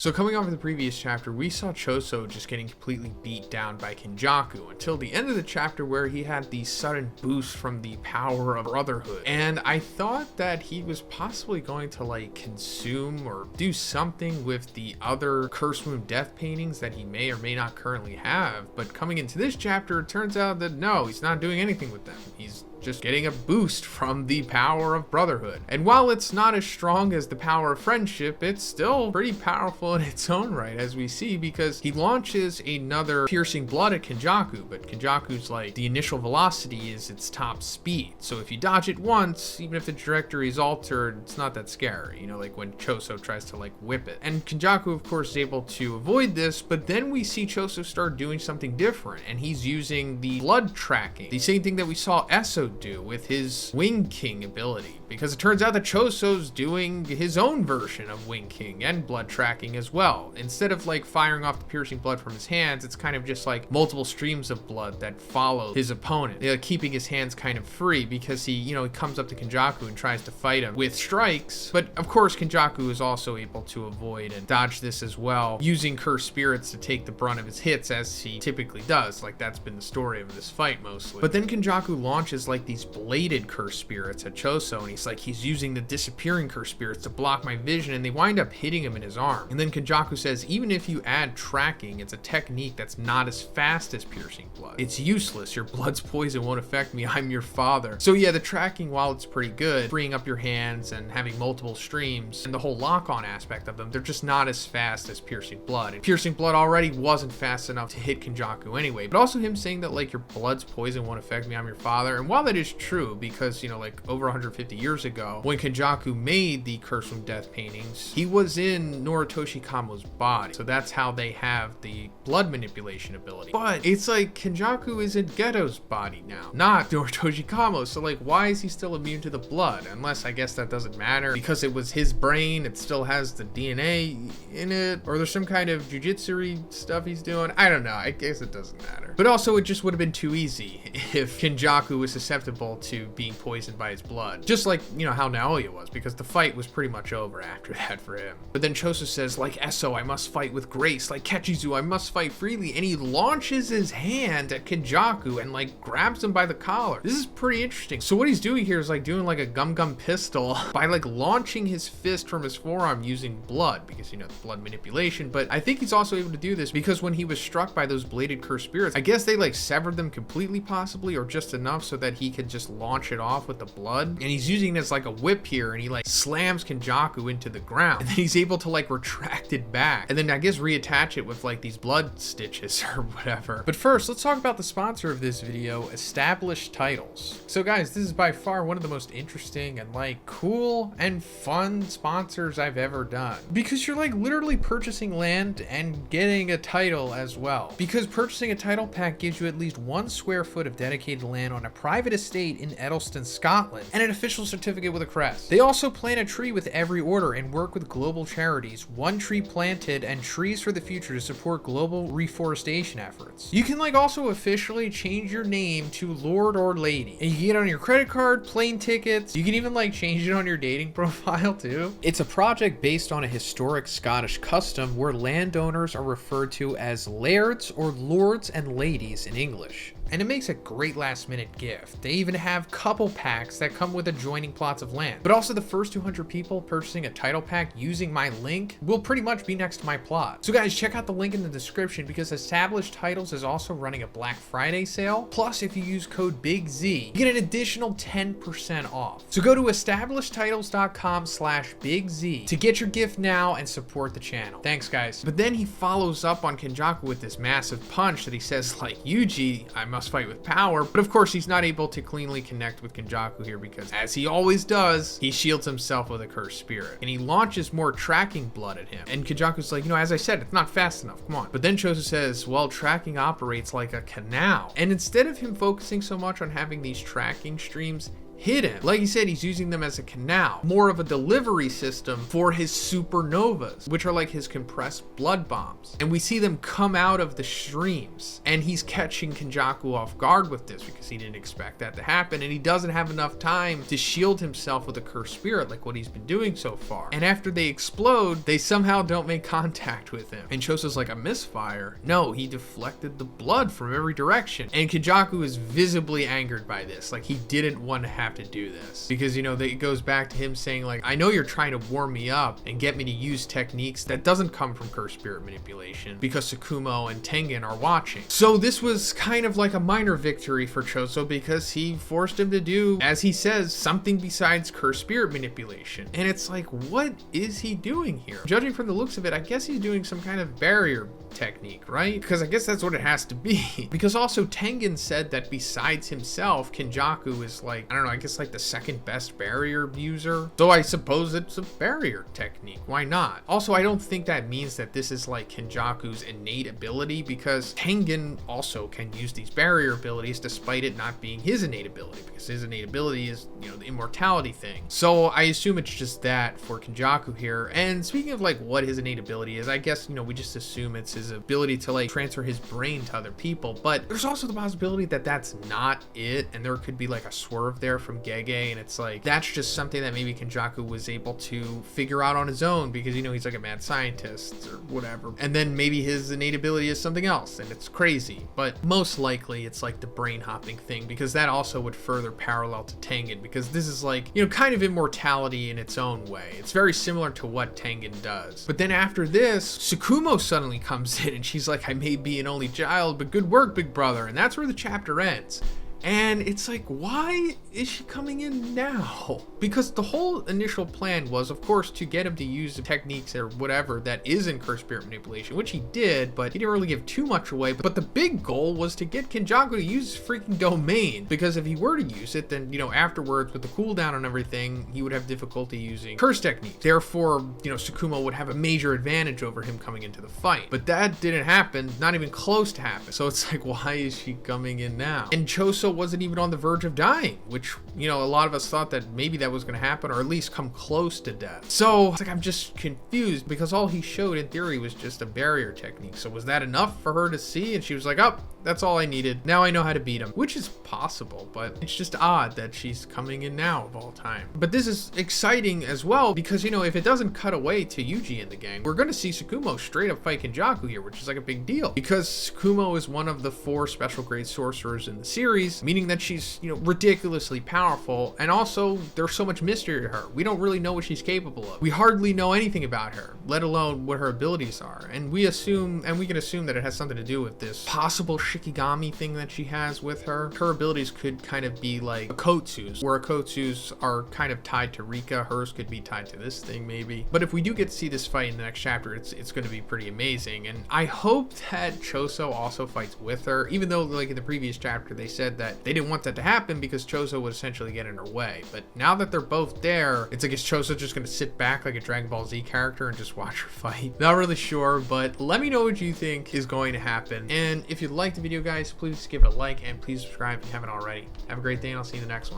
So coming off of the previous chapter, we saw Choso just getting completely beat down by Kenjaku until the end of the chapter where he had the sudden boost from the power of Brotherhood. And I thought that he was possibly going to like consume or do something with the other Curse Moon death paintings that he may or may not currently have. But coming into this chapter, it turns out that no, he's not doing anything with them. He's just getting a boost from the power of Brotherhood. And while it's not as strong as the power of friendship, it's still pretty powerful in its own right, as we see, because he launches another piercing blood at Kenjaku, but Kenjaku's like, the initial velocity is its top speed. So if you dodge it once, even if the trajectory is altered, it's not that scary, you know, like when Choso tries to like whip it. And Kenjaku, of course, is able to avoid this, but then we see Choso start doing something different, and he's using the blood tracking, the same thing that we saw Eso do with his Wing King ability, because it turns out that Choso's doing his own version of Wing King and blood tracking as well. Instead of like firing off the piercing blood from his hands, it's kind of just like multiple streams of blood that follow his opponent, keeping his hands kind of free, because he comes up to Kenjaku and tries to fight him with strikes. But of course Kenjaku is also able to avoid and dodge this as well, using cursed spirits to take the brunt of his hits, as he typically does. Like, that's been the story of this fight mostly. But then Kenjaku launches like these bladed cursed spirits at Choso, and he's using the disappearing cursed spirits to block my vision, and they wind up hitting him in his arm. And then Kenjaku says, even if you add tracking, it's a technique that's not as fast as piercing blood. It's useless. Your blood's poison won't affect me. I'm your father. So yeah, the tracking, while it's pretty good, freeing up your hands and having multiple streams and the whole lock-on aspect of them, they're just not as fast as piercing blood. And piercing blood already wasn't fast enough to hit Kenjaku anyway. But also him saying that like, your blood's poison won't affect me. I'm your father. And while that is true, because like over 150 years ago when Kenjaku made the Curse Moon death paintings, he was in Noritoshi Kamo's body, so that's how they have the blood manipulation ability. But it's like Kenjaku is in Geto's body now, not Noritoshi Kamo, so like, why is he still immune to the blood? Unless, I guess that doesn't matter because it was his brain, it still has the DNA in it, or there's some kind of jujitsu stuff he's doing. I don't know, I guess it doesn't matter. But also, it just would have been too easy if Kenjaku was susceptible to being poisoned by his blood, just like how Naoya was, because the fight was pretty much over after that for him. But then Choso says, like Eso, I must fight with grace, like Kechizu, I must fight freely, and he launches his hand at Kenjaku and like grabs him by the collar. This is pretty interesting. So what he's doing here is like doing like a gum pistol by like launching his fist from his forearm using blood, because the blood manipulation. But I think he's also able to do this because when he was struck by those bladed cursed spirits, I guess they like severed them completely possibly, or just enough so that he could just launch it off with the blood. And he's using it as like a whip here, and he like slams Kenjaku into the ground, and then he's able to like retract it back and then I guess reattach it with like these blood stitches or whatever. But first, let's talk about the sponsor of this video, Established Titles. So guys, this is by far one of the most interesting and like cool and fun sponsors I've ever done, because you're like literally purchasing land and getting a title as well, because purchasing a title pack gives you at least 1 square foot of dedicated land on a private estate in Edelston, Scotland, and an official certificate with a crest. They also plant a tree with every order and work with global charities, 1 tree planted and trees for the future, to support global reforestation efforts. You can like also officially change your name to Lord or Lady, and you can get it on your credit card, plane tickets. You can even like change it on your dating profile too. It's a project based on a historic Scottish custom where landowners are referred to as lairds or lords and ladies in English. And it makes a great last minute gift. They even have couple packs that come with adjoining plots of land. But also the first 200 people purchasing a title pack using my link will pretty much be next to my plot. So guys, check out the link in the description, because Established Titles is also running a Black Friday sale. Plus, if you use code BIGZ, you get an additional 10% off. So go to establishedtitles.com/BIGZ to get your gift now and support the channel. Thanks guys. But then he follows up on Kenjaku with this massive punch that he says like, Yuji, I must fight with power. But of course he's not able to cleanly connect with Kenjaku here, because as he always does, he shields himself with a cursed spirit, and he launches more tracking blood at him. And Kenjaku's like, as I said, it's not fast enough, come on. But then Choso says, well, tracking operates like a canal. And instead of him focusing so much on having these tracking streams hidden. Like he said, he's using them as a canal, more of a delivery system for his supernovas, which are like his compressed blood bombs. And we see them come out of the streams, and he's catching Kenjaku off guard with this because he didn't expect that to happen, and he doesn't have enough time to shield himself with a cursed spirit like what he's been doing so far. And after they explode, they somehow don't make contact with him. And Choso's like, a misfire? No, he deflected the blood from every direction. And Kenjaku is visibly angered by this. Like, he didn't want to have to do this because, you know, it goes back to him saying like, I know you're trying to warm me up and get me to use techniques that doesn't come from cursed spirit manipulation because Tsukumo and Tengen are watching. So this was kind of like a minor victory for Choso because he forced him to do, as he says, something besides cursed spirit manipulation. And it's like, what is he doing here? Judging from the looks of it, I guess he's doing some kind of barrier technique, right? Because I guess that's what it has to be. Because also Tengen said that besides himself, Kenjaku is like, I don't know, I guess like the second best barrier user. So I suppose it's a barrier technique. Why not? Also, I don't think that means that this is like Kenjaku's innate ability, because Tengen also can use these barrier abilities despite it not being his innate ability, because his innate ability is, you know, the immortality thing. So I assume it's just that for Kenjaku here. And speaking of like what his innate ability is, I guess, you know, we just assume it's his ability to like transfer his brain to other people, but there's also the possibility that that's not it, and there could be like a swerve there from Gege, and it's like that's just something that maybe Kenjaku was able to figure out on his own because, you know, he's like a mad scientist or whatever, and then maybe his innate ability is something else and it's crazy. But most likely it's like the brain hopping thing, because that also would further parallel to Tengen, because this is like, you know, kind of immortality in its own way. It's very similar to what Tengen does. But then after this, Tsukumo suddenly comes in and she's like, I may be an only child, but good work, big brother. And that's where the chapter ends. And it's like, why is she coming in now? Because the whole initial plan was, of course, to get him to use the techniques or whatever that is in cursed spirit manipulation, which he did, but he didn't really give too much away. But the big goal was to get Kenjaku to use his freaking domain, because if he were to use it, then, you know, afterwards with the cooldown and everything, he would have difficulty using curse techniques. Therefore, you know, Tsukumo would have a major advantage over him coming into the fight. But that didn't happen, not even close to happen. So it's like, why is she coming in now? And Choso wasn't even on the verge of dying, which, you know, a lot of us thought that maybe that was going to happen, or at least come close to death. So it's like, I'm just confused, because all he showed in theory was just a barrier technique. So was that enough for her to see? And she was like, oh, that's all I needed. Now I know how to beat him, which is possible, but it's just odd that she's coming in now of all time. But this is exciting as well, because, you know, if it doesn't cut away to Yuji and the gang, we're going to see Tsukumo straight up fight Kenjaku here, which is like a big deal, because Tsukumo is one of the 4 special grade sorcerers in the series, meaning that she's, you know, ridiculously powerful. And also there's so much mystery to her. We don't really know what she's capable of. We hardly know anything about her, let alone what her abilities are. And we assume, and we can assume, that it has something to do with this possible Shikigami thing that she has with her. Her abilities could kind of be like Akotsu's, where Akotsu's are kind of tied to Rika. Hers could be tied to this thing maybe. But if we do get to see this fight in the next chapter, it's going to be pretty amazing. And I hope that Choso also fights with her, even though like in the previous chapter they said that they didn't want that to happen because Choso would essentially get in her way. But now that they're both there, it's like, is Choso just going to sit back like a Dragon Ball Z character and just watch her fight? Not really sure, but let me know what you think is going to happen. And if you liked the video, guys, please give it a like and please subscribe if you haven't already. Have a great day, and I'll see you in the next one.